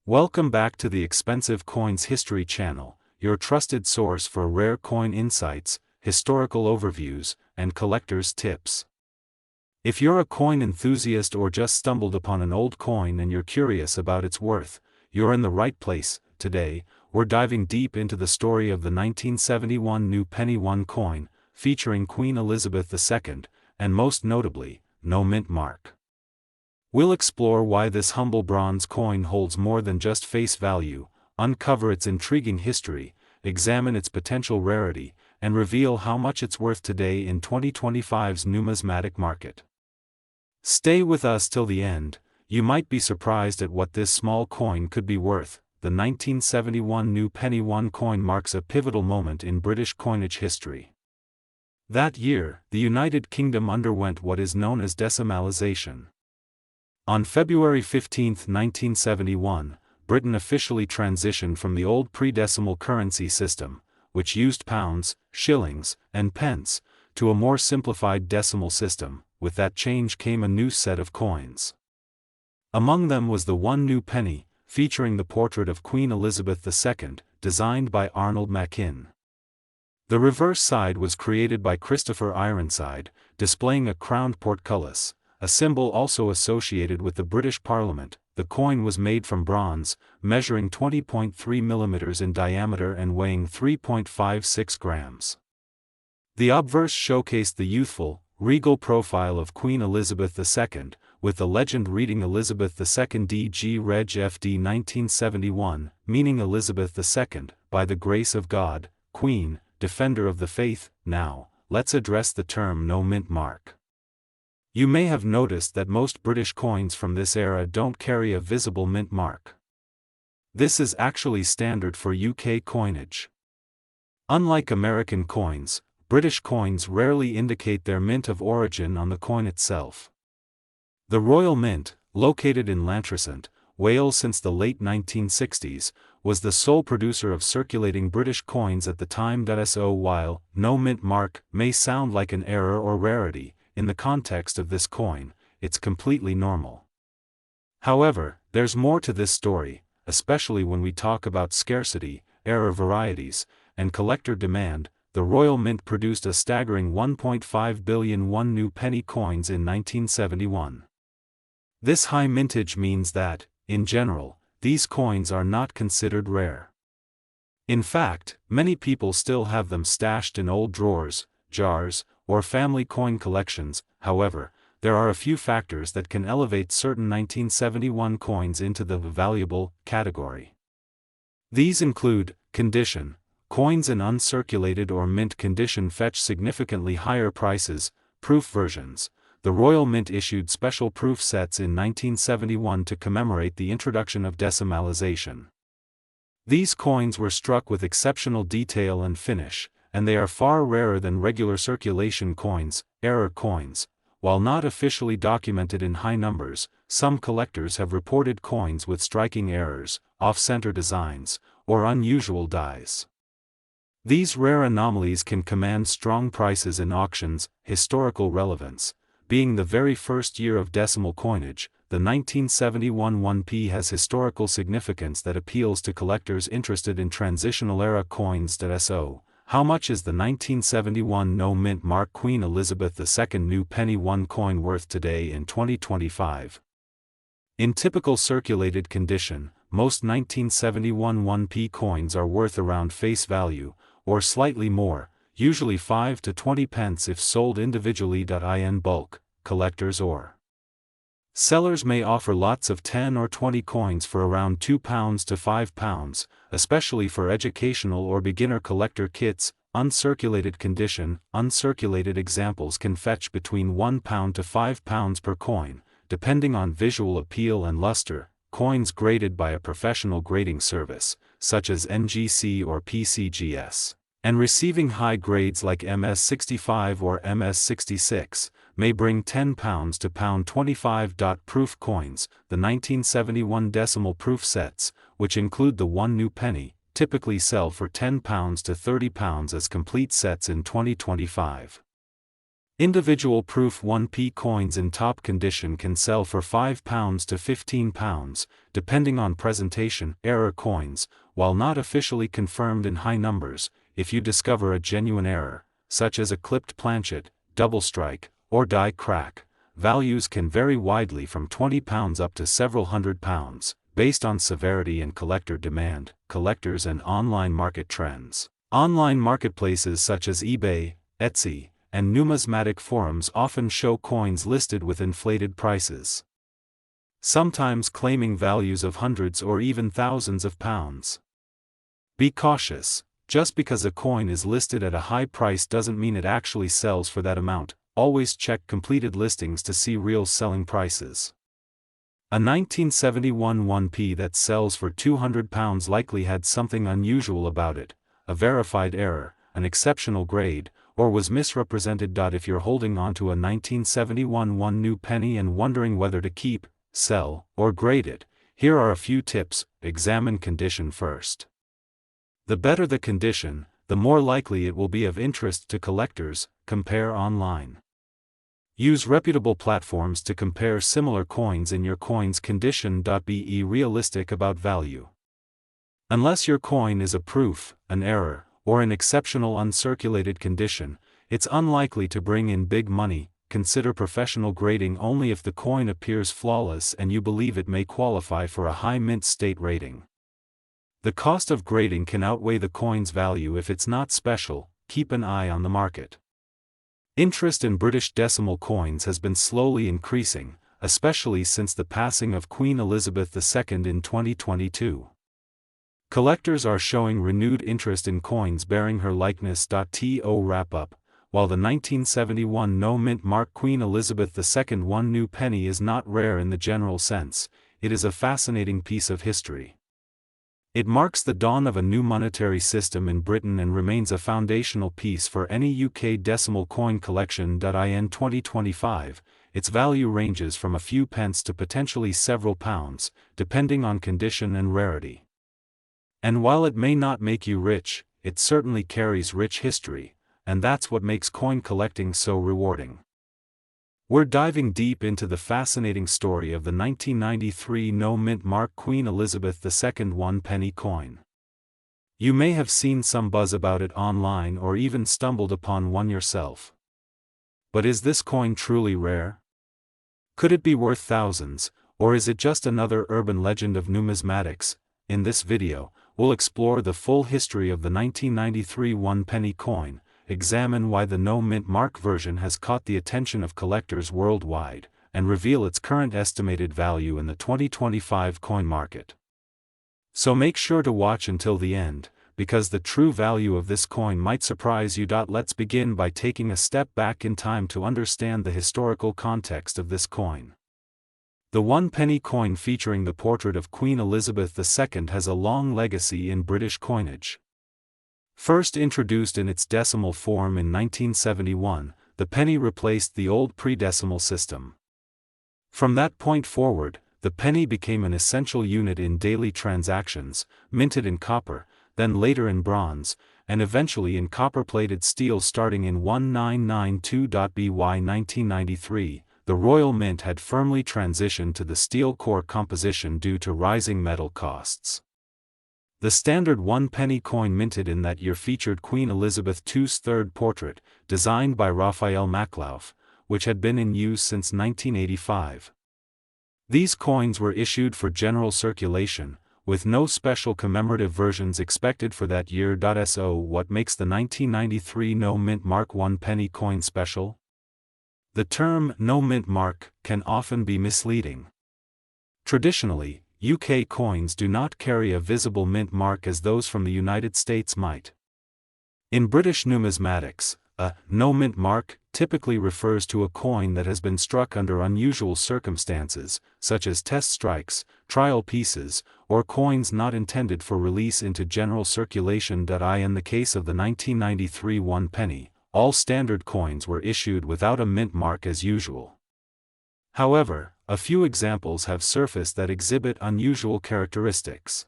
Welcome back to the Expensive Coins History channel, your trusted source for rare coin insights, historical overviews, and collector's tips. If you're a coin enthusiast or just stumbled upon an old coin and you're curious about its worth, you're in the right place. Today, we're diving deep into the story of the 1971 new penny 1 coin, featuring Queen Elizabeth II, and most notably, no mint mark. We'll explore why this humble bronze coin holds more than just face value, uncover its intriguing history, examine its potential rarity, and reveal how much it's worth today in 2025's numismatic market. Stay with us till the end. You might be surprised at what this small coin could be worth. The 1971 new penny 1 coin marks a pivotal moment in British coinage history. That year, the United Kingdom underwent what is known as decimalisation. On February 15, 1971, Britain officially transitioned from the old pre-decimal currency system, which used pounds, shillings, and pence, to a more simplified decimal system. With that change came a new set of coins. Among them was the one new penny, featuring the portrait of Queen Elizabeth II, designed by Arnold Machin. The reverse side was created by Christopher Ironside, displaying a crowned portcullis, a symbol also associated with the British Parliament. The coin was made from bronze, measuring 20.3 mm in diameter and weighing 3.56 grams. The obverse showcased the youthful, regal profile of Queen Elizabeth II, with the legend reading Elizabeth II DG Reg FD 1971, meaning Elizabeth II, by the grace of God, Queen, Defender of the Faith. Now, let's address the term no mint mark. You may have noticed that most British coins from this era don't carry a visible mint mark. This is actually standard for UK coinage. Unlike American coins, British coins rarely indicate their mint of origin on the coin itself. The Royal Mint, located in Llantrisant, Wales since the late 1960s, was the sole producer of circulating British coins at the time. So while no mint mark may sound like an error or rarity, in the context of this coin, it's completely normal. However, there's more to this story, especially when we talk about scarcity, error varieties, and collector demand. The Royal Mint produced a staggering 1.5 billion one new penny coins in 1971. This high mintage means that, in general, these coins are not considered rare. In fact, many people still have them stashed in old drawers, jars, or family coin collections. However, there are a few factors that can elevate certain 1971 coins into the valuable category. These include condition. Coins in uncirculated or mint condition fetch significantly higher prices. Proof versions. The Royal Mint issued special proof sets in 1971 to commemorate the introduction of decimalisation. These coins were struck with exceptional detail and finish, and they are far rarer than regular circulation coins. Error coins. While not officially documented in high numbers, some collectors have reported coins with striking errors, off-center designs, or unusual dies. These rare anomalies can command strong prices in auctions. Historical relevance. Being the very first year of decimal coinage, the 1971 1p has historical significance that appeals to collectors interested in transitional-era coins. So, how much is the 1971 no mint mark Queen Elizabeth II new penny 1 coin worth today in 2025? In typical circulated condition, most 1971 1p coins are worth around face value, or slightly more, usually 5 to 20 pence if sold individually. In bulk, collectors or sellers may offer lots of 10 or 20 coins for around £2 to £5, especially for educational or beginner collector kits. Uncirculated condition. Uncirculated examples can fetch between £1 to £5 per coin, depending on visual appeal and luster. Coins graded by a professional grading service, such as NGC or PCGS, and receiving high grades like MS65 or MS66, may bring £10 to £25. Proof coins. The 1971 decimal proof sets, which include the one new penny, typically sell for £10 to £30 as complete sets in 2025. Individual proof 1p coins in top condition can sell for £5 to £15, depending on presentation. Error coins, while not officially confirmed in high numbers, if you discover a genuine error, such as a clipped planchet, double strike, or die crack, values can vary widely from £20 up to several £100, based on severity and collector demand, collectors and online market trends. Online marketplaces such as eBay, Etsy, and numismatic forums often show coins listed with inflated prices, sometimes claiming values of hundreds or even thousands of pounds. Be cautious. Just because a coin is listed at a high price doesn't mean it actually sells for that amount. Always check completed listings to see real selling prices. A 1971 1p that sells for £200 likely had something unusual about it, a verified error, an exceptional grade, or was misrepresented. If you're holding on to a 1971 1 new penny and wondering whether to keep, sell, or grade it, here are a few tips. Examine condition first. The better the condition, the more likely it will be of interest to collectors. Compare online. Use reputable platforms to compare similar coins in your coin's condition. Be realistic about value. Unless your coin is a proof, an error, or an exceptional uncirculated condition, it's unlikely to bring in big money. Consider professional grading only if the coin appears flawless and you believe it may qualify for a high mint state rating. The cost of grading can outweigh the coin's value if it's not special. Keep an eye on the market. Interest in British decimal coins has been slowly increasing, especially since the passing of Queen Elizabeth II in 2022. Collectors are showing renewed interest in coins bearing her likeness. To wrap up, while the 1971 no-mint mark Queen Elizabeth II 1 new penny is not rare in the general sense, it is a fascinating piece of history. It marks the dawn of a new monetary system in Britain and remains a foundational piece for any UK decimal coin collection. In 2025, its value ranges from a few pence to potentially several pounds, depending on condition and rarity. And while it may not make you rich, it certainly carries rich history, and that's what makes coin collecting so rewarding. We're diving deep into the fascinating story of the 1993 no-mint mark Queen Elizabeth II 1 penny coin. You may have seen some buzz about it online or even stumbled upon one yourself. But is this coin truly rare? Could it be worth thousands, or is it just another urban legend of numismatics? In this video, we'll explore the full history of the 1993 1 penny coin, examine why the no-mint mark version has caught the attention of collectors worldwide, and reveal its current estimated value in the 2025 coin market. So make sure to watch until the end, because the true value of this coin might surprise you. Let's begin by taking a step back in time to understand the historical context of this coin. The 1 penny coin featuring the portrait of Queen Elizabeth II has a long legacy in British coinage. First introduced in its decimal form in 1971, the penny replaced the old pre-decimal system. From that point forward, the penny became an essential unit in daily transactions, minted in copper, then later in bronze, and eventually in copper-plated steel starting in 1992. By 1993, the Royal Mint had firmly transitioned to the steel core composition due to rising metal costs. The standard 1 penny coin minted in that year featured Queen Elizabeth II's third portrait, designed by Raphael Maklauf, which had been in use since 1985. These coins were issued for general circulation, with no special commemorative versions expected for that year. So what makes the 1993 no-mint mark 1 penny coin special? The term no-mint mark can often be misleading. Traditionally, UK coins do not carry a visible mint mark as those from the United States might. In British numismatics, a no-mint mark typically refers to a coin that has been struck under unusual circumstances, such as test strikes, trial pieces, or coins not intended for release into general circulation. In the case of the 1993 1 penny, all standard coins were issued without a mint mark as usual. However, a few examples have surfaced that exhibit unusual characteristics.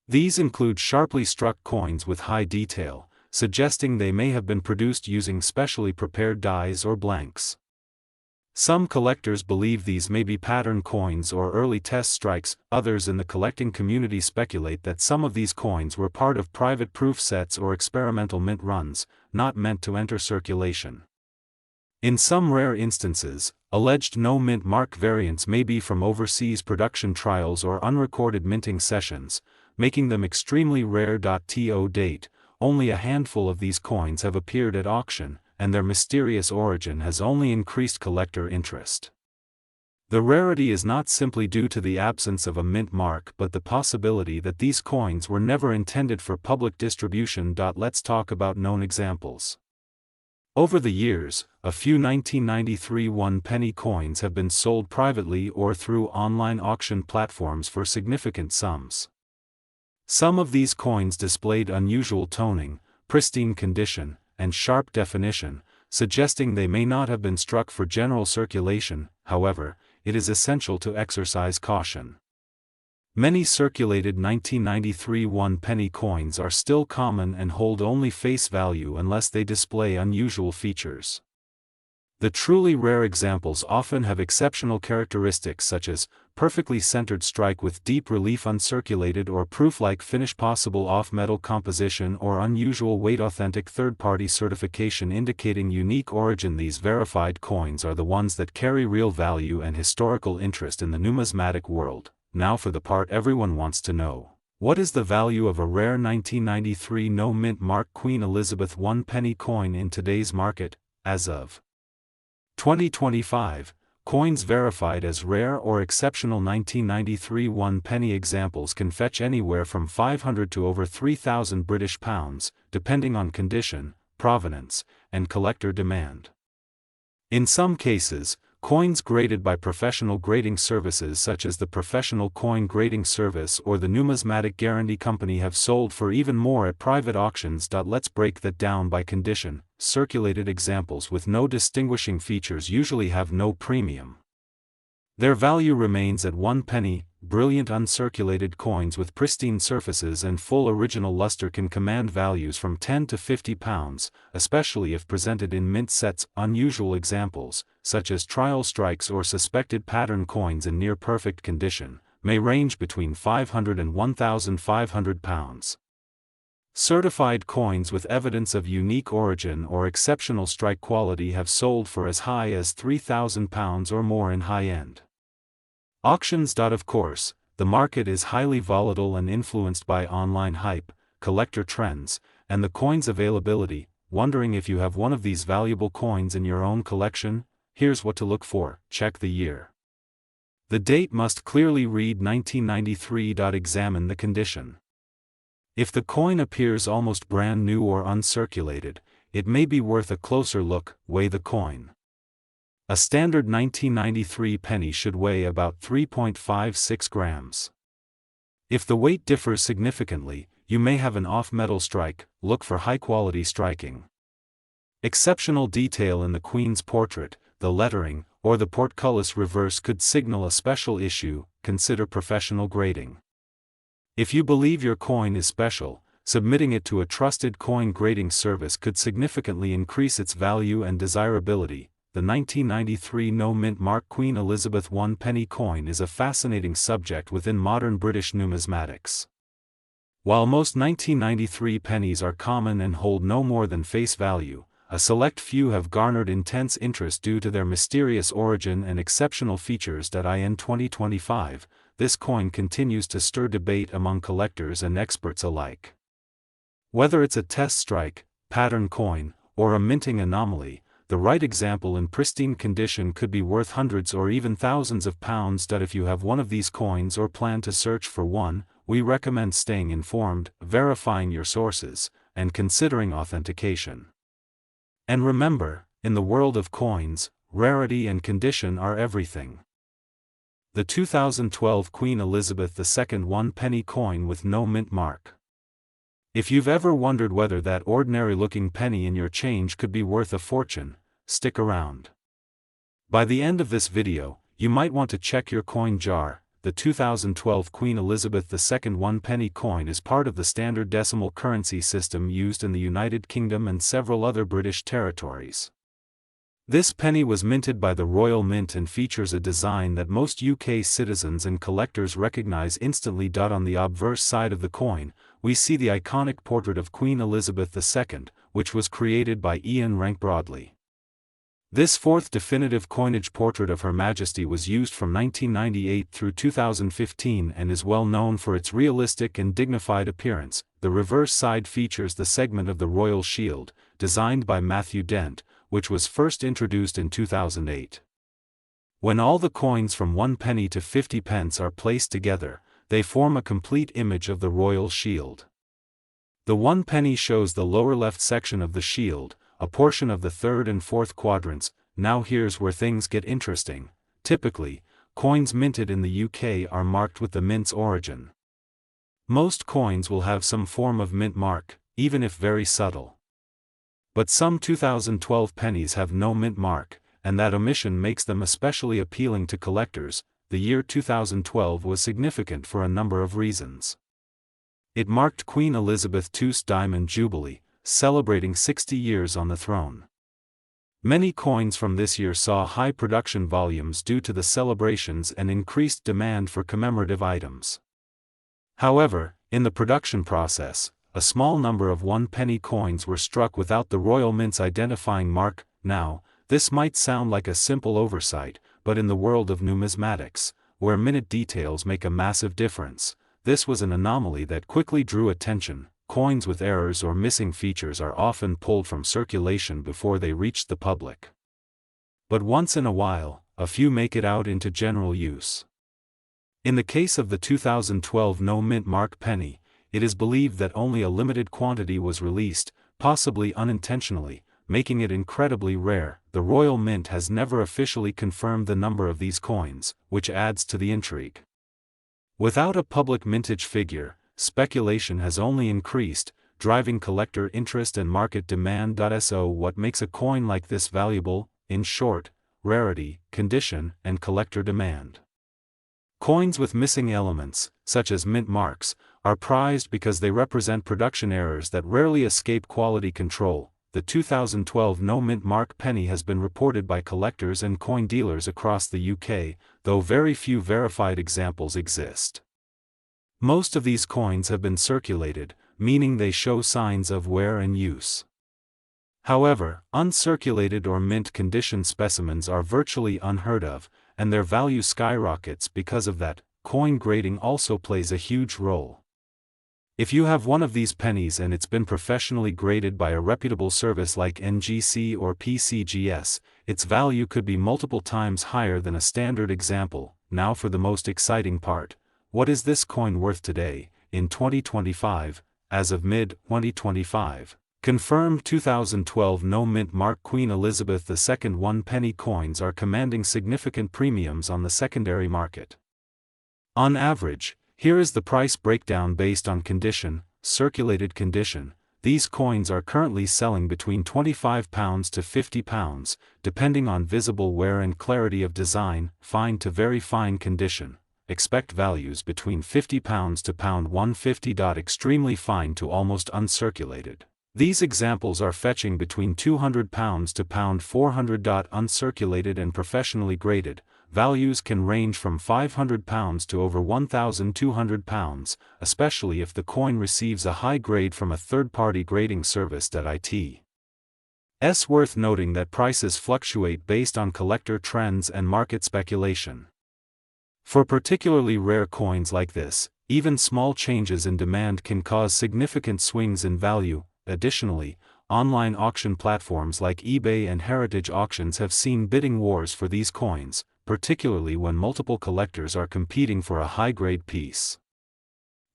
These include sharply struck coins with high detail, suggesting they may have been produced using specially prepared dies or blanks. Some collectors believe these may be pattern coins or early test strikes. Others in the collecting community speculate that some of these coins were part of private proof sets or experimental mint runs, not meant to enter circulation. In some rare instances, alleged no-mint mark variants may be from overseas production trials or unrecorded minting sessions, making them extremely rare. To date, only a handful of these coins have appeared at auction, and their mysterious origin has only increased collector interest. The rarity is not simply due to the absence of a mint mark but the possibility that these coins were never intended for public distribution. Let's talk about known examples. Over the years, a few 1993 one-penny coins have been sold privately or through online auction platforms for significant sums. Some of these coins displayed unusual toning, pristine condition, and sharp definition, suggesting they may not have been struck for general circulation. However, it is essential to exercise caution. Many circulated 1993 one-penny coins are still common and hold only face value unless they display unusual features. The truly rare examples often have exceptional characteristics such as perfectly centered strike with deep relief, uncirculated or proof-like finish, possible off-metal composition or unusual weight, authentic third-party certification indicating unique origin. These verified coins are the ones that carry real value and historical interest in the numismatic world. Now for the part everyone wants to know. What is the value of a rare 1993 no-mint mark Queen Elizabeth one-penny coin in today's market? As of 2025, coins verified as rare or exceptional 1993 one-penny examples can fetch anywhere from $500 to over £3,000, depending on condition, provenance, and collector demand. In some cases, coins graded by professional grading services such as the Professional Coin Grading Service or the Numismatic Guarantee Company have sold for even more at private auctions. Let's break that down by condition. Circulated examples with no distinguishing features usually have no premium. Their value remains at 1 penny. Brilliant uncirculated coins with pristine surfaces and full original luster can command values from £10 to £50, especially if presented in mint sets. Unusual examples, such as trial strikes or suspected pattern coins in near-perfect condition, may range between £500 and £1,500. Certified coins with evidence of unique origin or exceptional strike quality have sold for as high as £3,000 or more in high-end auctions. Of course, the market is highly volatile and influenced by online hype, collector trends, and the coin's availability. Wondering if you have one of these valuable coins in your own collection? Here's what to look for. Check the year. The date must clearly read 1993. Examine the condition. If the coin appears almost brand new or uncirculated, it may be worth a closer look. Weigh the coin. A standard 1993 penny should weigh about 3.56 grams. If the weight differs significantly, you may have an off-metal strike. Look for high-quality striking. Exceptional detail in the Queen's portrait, the lettering, or the portcullis reverse could signal a special issue. Consider professional grading. If you believe your coin is special, submitting it to a trusted coin grading service could significantly increase its value and desirability. The 1993 no-mint mark Queen Elizabeth one-penny coin is a fascinating subject within modern British numismatics. While most 1993 pennies are common and hold no more than face value, a select few have garnered intense interest due to their mysterious origin and exceptional features. In 2025, this coin continues to stir debate among collectors and experts alike. Whether it's a test strike, pattern coin, or a minting anomaly, the right example in pristine condition could be worth hundreds or even thousands of pounds. If you have one of these coins or plan to search for one, we recommend staying informed, verifying your sources, and considering authentication. And remember, in the world of coins, rarity and condition are everything. The 2012 Queen Elizabeth II one-penny coin with no mint mark. If you've ever wondered whether that ordinary-looking penny in your change could be worth a fortune, stick around. By the end of this video, you might want to check your coin jar. the 2012 Queen Elizabeth II 1-penny coin is part of the standard decimal currency system used in the United Kingdom and several other British territories. This penny was minted by the Royal Mint and features a design that most UK citizens and collectors recognize instantly. On the obverse side of the coin, we see the iconic portrait of Queen Elizabeth II, which was created by Ian Rank Broadley. This fourth definitive coinage portrait of Her Majesty was used from 1998 through 2015 and is well known for its realistic and dignified appearance. The reverse side features the segment of the Royal Shield, designed by Matthew Dent, which was first introduced in 2008. When all the coins from 1 penny to 50 pence are placed together, they form a complete image of the Royal Shield. The 1 penny shows the lower left section of the shield, a portion of the third and fourth quadrants. Now here's where things get interesting. Typically, coins minted in the UK are marked with the mint's origin. Most coins will have some form of mint mark, even if very subtle. But some 2012 pennies have no mint mark, and that omission makes them especially appealing to collectors. The year 2012 was significant for a number of reasons. It marked Queen Elizabeth II's Diamond Jubilee, celebrating 60 years on the throne. Many coins from this year saw high production volumes due to the celebrations and increased demand for commemorative items. However, in the production process, a small number of 1-penny coins were struck without the Royal Mint's identifying mark. Now, this might sound like a simple oversight, but in the world of numismatics, where minute details make a massive difference, this was an anomaly that quickly drew attention. Coins with errors or missing features are often pulled from circulation before they reach the public. But once in a while, a few make it out into general use. In the case of the 2012 no mint mark penny, it is believed that only a limited quantity was released, possibly unintentionally, making it incredibly rare. The Royal Mint has never officially confirmed the number of these coins, which adds to the intrigue. Without a public mintage figure, speculation has only increased, driving collector interest and market demand. So what makes a coin like this valuable? In short, rarity, condition, and collector demand. Coins with missing elements, such as mint marks, are prized because they represent production errors that rarely escape quality control. The 2012 no mint mark penny has been reported by collectors and coin dealers across the UK, though very few verified examples exist. Most of these coins have been circulated, meaning they show signs of wear and use. However, uncirculated or mint condition specimens are virtually unheard of, and their value skyrockets because of that. Coin grading also plays a huge role. If you have one of these pennies and it's been professionally graded by a reputable service like NGC or PCGS, its value could be multiple times higher than a standard example. Now for the most exciting part. What is this coin worth today, in 2025, as of mid-2025? Confirmed 2012 no mint mark Queen Elizabeth II 1-penny coins are commanding significant premiums on the secondary market. On average, here is the price breakdown based on condition. Circulated condition. These coins are currently selling between £25 to £50, depending on visible wear and clarity of design. Fine to very fine condition. Expect values between £50 to £150. Extremely fine to almost uncirculated. These examples are fetching between £200 to £400. Uncirculated and professionally graded, values can range from £500 to over £1,200, especially if the coin receives a high grade from a third-party grading service. It's worth noting that prices fluctuate based on collector trends and market speculation. For particularly rare coins like this, even small changes in demand can cause significant swings in value. Additionally, online auction platforms like eBay and Heritage Auctions have seen bidding wars for these coins, particularly when multiple collectors are competing for a high-grade piece.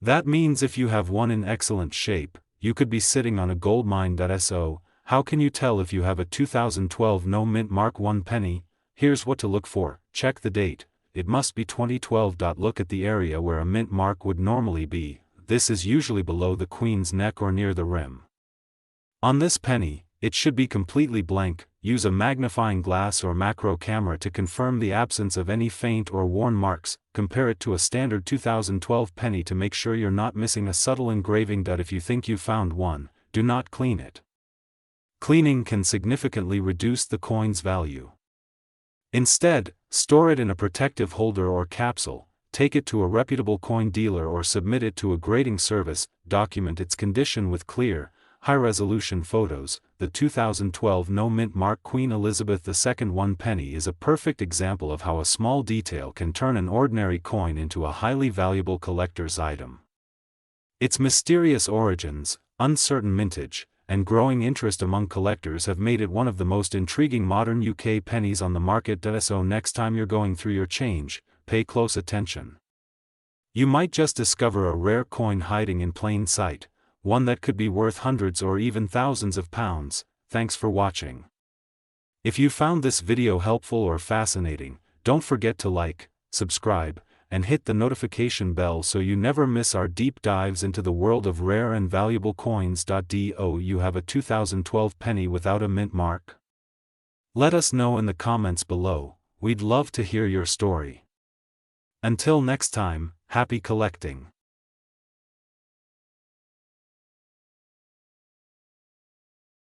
That means if you have one in excellent shape, you could be sitting on a goldmine. So, how can you tell if you have a 2012 no mint mark 1 penny? Here's what to look for. Check the date. It must be 2012. Look at the area where a mint mark would normally be. This is usually below the Queen's neck or near the rim. On this penny, it should be completely blank. use a magnifying glass or macro camera to confirm the absence of any faint or worn marks. Compare it to a standard 2012 penny to make sure you're not missing a subtle engraving dot. If you think you found one, do not clean it. Cleaning can significantly reduce the coin's value. Instead, store it in a protective holder or capsule, take it to a reputable coin dealer or submit it to a grading service. Document its condition with clear, high-resolution photos. The 2012 no-mint mark Queen Elizabeth II 1 penny is a perfect example of how a small detail can turn an ordinary coin into a highly valuable collector's item. Its mysterious origins, uncertain mintage, and growing interest among collectors have made it one of the most intriguing modern UK pennies on the market. So next time you're going through your change, pay close attention. You might just discover a rare coin hiding in plain sight, one that could be worth hundreds or even thousands of pounds. Thanks for watching. If you found this video helpful or fascinating, don't forget to like, subscribe, and hit the notification bell so you never miss our deep dives into the world of rare and valuable coins. Do you have a 2012 penny without a mint mark? Let us know in the comments below. We'd love to hear your story. Until next time, happy collecting.